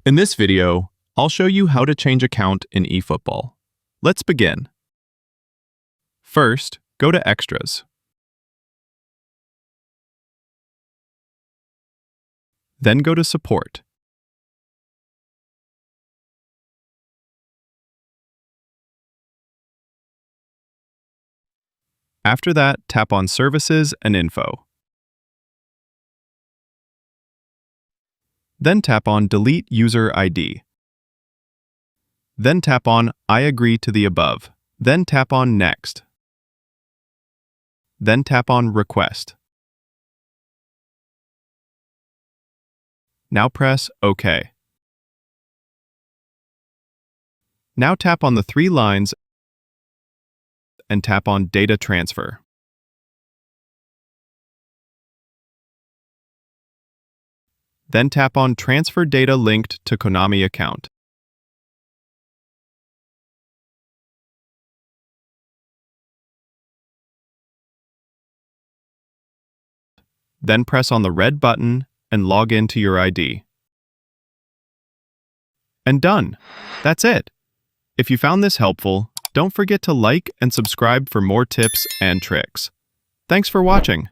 In this video, I'll show you how to change account in eFootball. Let's begin. First, go to Extras. Then go to Support. After that, tap on Services and Info. Then tap on Delete User ID. Then tap on I agree to the above. Then tap on Next. Then tap on Request. Now press OK. Now tap on the three lines and tap on Data Transfer. Then tap on Transfer Data Linked to Konami Account. Then press on the red button and log into your ID. And done! That's it! If you found this helpful, don't forget to like and subscribe for more tips and tricks. Thanks for watching!